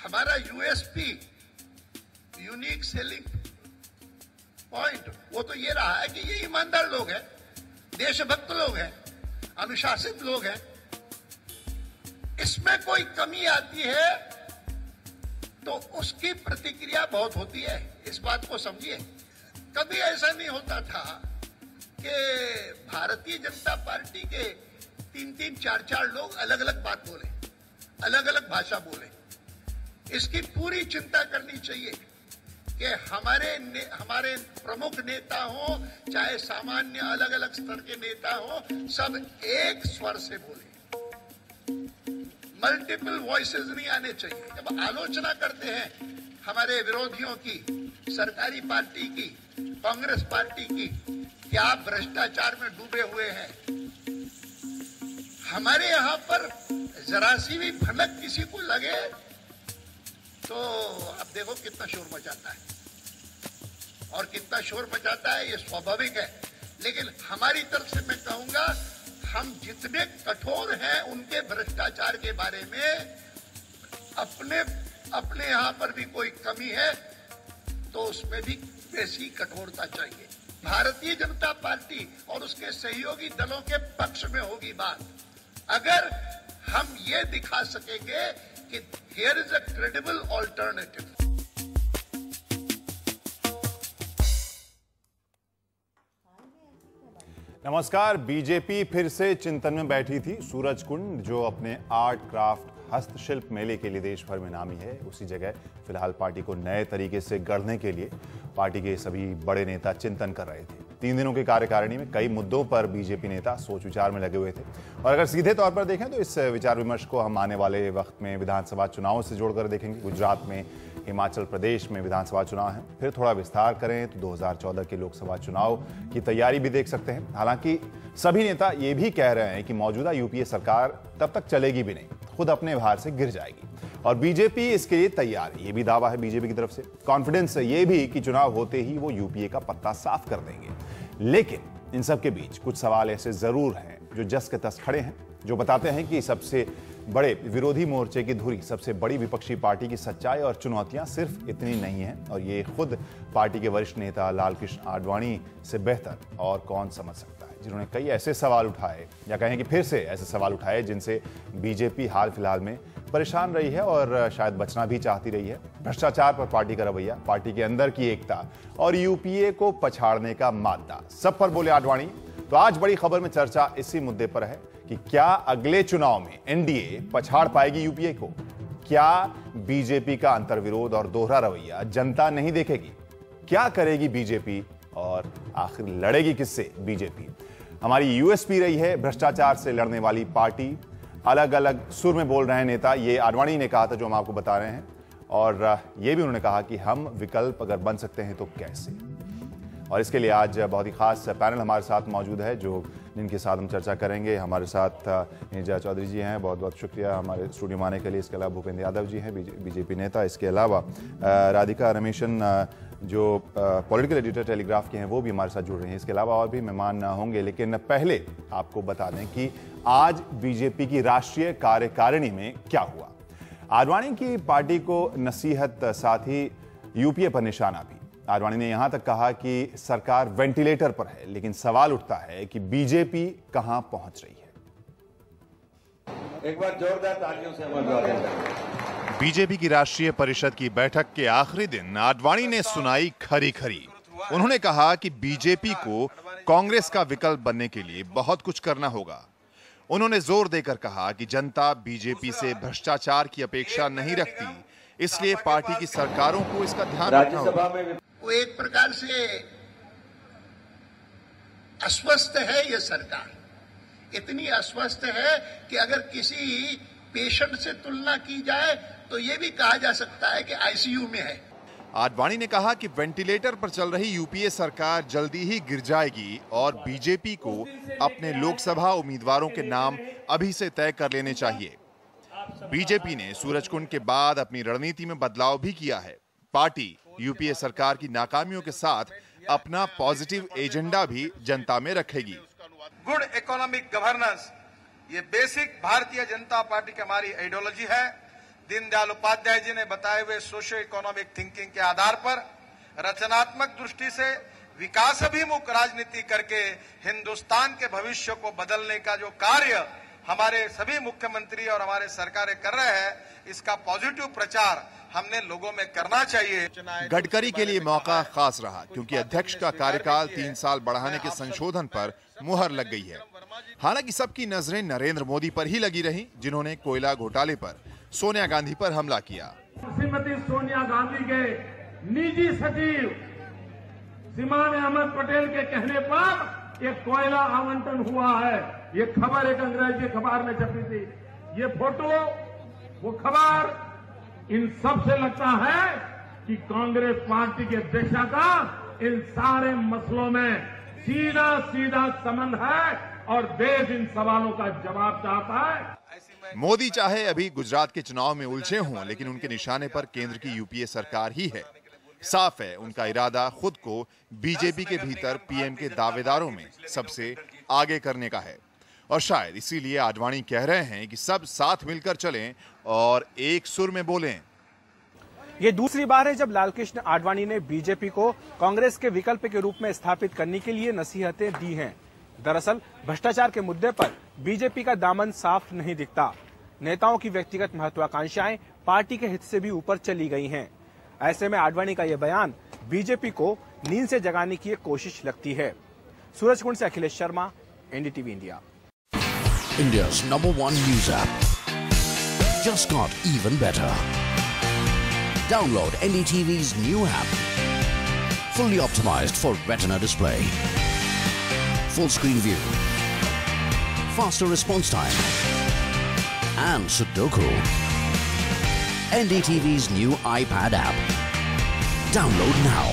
हमारा USP, unique selling point, वो तो ये रहा है कि ये ईमानदार लोग हैं, देशभक्त लोग हैं, अनुशासित लोग हैं। इसमें कोई कमी आती है तो उसकी प्रतिक्रिया बहुत होती है, इस बात को समझिए। कभी ऐसा नहीं होता था कि भारतीय जनता पार्टी के 3-3, 4-4 लोग अलग अलग बात बोले, अलग अलग भाषा बोले। इसकी पूरी चिंता करनी चाहिए कि हमारे प्रमुख नेता हो, चाहे सामान्य अलग अलग स्तर के नेता हो, सब एक स्वर से बोले। मल्टीपल वॉइसेस नहीं आने चाहिए। जब आलोचना करते हैं हमारे विरोधियों की, सरकारी पार्टी की, कांग्रेस पार्टी की, कि आप भ्रष्टाचार में डूबे हुए हैं, हमारे यहां पर जरा सी भी भनक किसी को लगे तो अब देखो कितना शोर मचाता है, और कितना शोर मचाता है ये स्वाभाविक है। लेकिन हमारी तरफ से मैं कहूंगा, हम जितने कठोर हैं उनके भ्रष्टाचार के बारे में, अपने यहां पर भी कोई कमी है तो उसमें भी वैसी कठोरता चाहिए। भारतीय जनता पार्टी और उसके सहयोगी दलों के पक्ष में होगी बात, अगर हम ये दिखा सकेंगे कि here is a credible alternative. नमस्कार। बीजेपी फिर से चिंतन में बैठी थी। सूरजकुंड, जो अपने आर्ट क्राफ्ट हस्तशिल्प मेले के लिए देश भर में नामी है, उसी जगह फिलहाल पार्टी को नए तरीके से गढ़ने के लिए पार्टी के सभी बड़े नेता चिंतन कर रहे थे। 3 दिनों की कार्यकारिणी में कई मुद्दों पर बीजेपी नेता सोच विचार में लगे हुए थे, और अगर सीधे तौर पर देखें तो इस विचार विमर्श को हम आने वाले वक्त में विधानसभा चुनावों से जोड़कर देखेंगे। गुजरात में, हिमाचल प्रदेश में विधानसभा चुनाव है। फिर थोड़ा विस्तार करें तो 2014 के लोकसभा चुनाव की तैयारी भी देख सकते हैं। हालांकि सभी नेता ये भी कह रहे हैं कि मौजूदा यूपीए सरकार तब तक चलेगी भी नहीं, खुद अपने भार से गिर जाएगी, और बीजेपी इसके लिए तैयार है। ये भी दावा है बीजेपी की तरफ से। कॉन्फिडेंस है ये भी कि चुनाव होते ही वो यूपीए का पत्ता साफ कर देंगे। लेकिन इन सब के बीच कुछ सवाल ऐसे जरूर हैं जो जस के तस खड़े हैं, जो बताते हैं कि सबसे बड़े विरोधी मोर्चे की धुरी, सबसे बड़ी विपक्षी पार्टी की सच्चाई और चुनौतियां सिर्फ इतनी नहीं हैं, और ये खुद पार्टी के वरिष्ठ नेता लालकृष्ण आडवाणी से बेहतर और कौन समझ सकता है, जिन्होंने कई ऐसे सवाल उठाए, या कहें कि फिर से ऐसे सवाल उठाए जिनसे बीजेपी हाल फिलहाल में परेशान रही है और शायद बचना भी चाहती रही है। भ्रष्टाचार पर पार्टी का रवैया, पार्टी के अंदर की एकता और यूपीए को पछाड़ने का मादा, सब पर बोले आडवाणी। तो आज बड़ी खबर में चर्चा इसी मुद्दे पर है कि क्या अगले चुनाव में एनडीए पछाड़ पाएगी यूपीए को? क्या बीजेपी का अंतर्विरोध और दोहरा रवैया जनता नहीं देखेगी? क्या करेगी बीजेपी, और आखिर लड़ेगी किससे बीजेपी? हमारी यूएसपी रही है भ्रष्टाचार से लड़ने वाली पार्टी। अलग अलग सुर में बोल रहे हैं नेता। ये आडवाणी ने कहा था जो हम आपको बता रहे हैं, और ये भी उन्होंने कहा कि हम विकल्प अगर बन सकते हैं तो कैसे। और इसके लिए आज बहुत ही खास पैनल हमारे साथ मौजूद है, जिनके साथ हम चर्चा करेंगे। हमारे साथ नीरजा चौधरी जी हैं, बहुत बहुत शुक्रिया हमारे स्टूडियो में आने के लिए। इसके अलावा भूपेंद्र यादव जी हैं, बीजेपी नेता। इसके अलावा राधिका रमेशन, जो पॉलिटिकल एडिटर टेलीग्राफ के हैं, वो भी हमारे साथ जुड़ रहे हैं। इसके अलावा और भी मेहमान होंगे, लेकिन पहले आपको बता दें कि आज बीजेपी की राष्ट्रीय कार्यकारिणी में क्या हुआ। आडवाणी की पार्टी को नसीहत, साथ ही यूपीए पर निशाना भी। आडवाणी ने यहां तक कहा कि सरकार वेंटिलेटर पर है, लेकिन सवाल उठता है कि बीजेपी कहां पहुंच रही है। एक बार जोरदार तालियों से हमारा। बीजेपी की राष्ट्रीय परिषद की बैठक के आखिरी दिन आडवाणी ने सुनाई खरी खरी। उन्होंने कहा कि बीजेपी को कांग्रेस का विकल्प बनने के लिए बहुत कुछ करना होगा। उन्होंने जोर देकर कहा कि जनता बीजेपी से भ्रष्टाचार की अपेक्षा नहीं रखती, इसलिए पार्टी की सरकारों को इसका ध्यान रखना होगा। वो एक प्रकार से अस्वस्थ है ये सरकार, इतनी अस्वस्थ है कि अगर किसी पेशेंट से तुलना की जाए तो ये भी कहा जा सकता है कि आईसीयू में है। आडवाणी ने कहा कि वेंटिलेटर पर चल रही यूपीए सरकार जल्दी ही गिर जाएगी और बीजेपी को अपने लोकसभा उम्मीदवारों के नाम अभी से तय कर लेने चाहिए। बीजेपी ने सूरजकुंड के बाद अपनी रणनीति में बदलाव भी किया है। पार्टी यूपीए सरकार की नाकामियों के साथ अपना पॉजिटिव एजेंडा भी जनता में रखेगी। गुड इकोनॉमिक गवर्नेंस, ये बेसिक भारतीय जनता पार्टी की हमारी आइडियोलॉजी है। दीनदयाल उपाध्याय जी ने बताए हुए सोशियो इकोनॉमिक थिंकिंग के आधार पर रचनात्मक दृष्टि से विकास अभिमुख राजनीति करके हिंदुस्तान के भविष्य को बदलने का जो कार्य हमारे सभी मुख्यमंत्री और हमारे सरकारें कर रहे हैं, इसका पॉजिटिव प्रचार हमने लोगों में करना चाहिए। गडकरी के लिए मौका खास रहा क्योंकि अध्यक्ष का कार्यकाल 3 साल बढ़ाने के संशोधन पर मुहर लग गई है। हालांकि सबकी नजरें नरेंद्र मोदी पर ही लगी रहीं, जिन्होंने कोयला घोटाले पर सोनिया गांधी पर हमला किया। श्रीमती सोनिया गांधी के निजी सचिव सीमान अहमद पटेल के कहने पर एक कोयला आवंटन हुआ है। ये खबर एक अंग्रेजी अखबार में छपी थी। ये फोटो, वो खबर, इन सब से लगता है कि कांग्रेस पार्टी के अध्यक्ष का इन सारे मसलों में सीधा सीधा संबंध है और देश इन सवालों का जवाब चाहता है। मोदी चाहे अभी गुजरात के चुनाव में उलझे हों, लेकिन उनके निशाने पर केंद्र की यूपीए सरकार ही है। साफ है उनका इरादा खुद को बीजेपी के भीतर पीएम के दावेदारों में सबसे आगे करने का है और शायद इसीलिए आडवाणी कह रहे हैं कि सब साथ मिलकर चलें और एक सुर में बोलें। ये दूसरी बार है जब लालकृष्ण आडवाणी ने बीजेपी को कांग्रेस के विकल्प के रूप में स्थापित करने के लिए नसीहतें दी हैं। दरअसल भ्रष्टाचार के मुद्दे पर बीजेपी का दामन साफ नहीं दिखता। नेताओं की व्यक्तिगत महत्वाकांक्षाएं पार्टी के हित से भी ऊपर चली गई हैं। ऐसे में आडवाणी का यह बयान बीजेपी को नींद से जगाने की एक कोशिश लगती है। सूरजकुंड से Akhilesh Sharma, NDTV India. India's #1 news app just got even better. Download NDTV's new app. Fully optimized for retina display. Full screen view. Faster response time. And Sudoku. NDTV's new iPad app. Download now.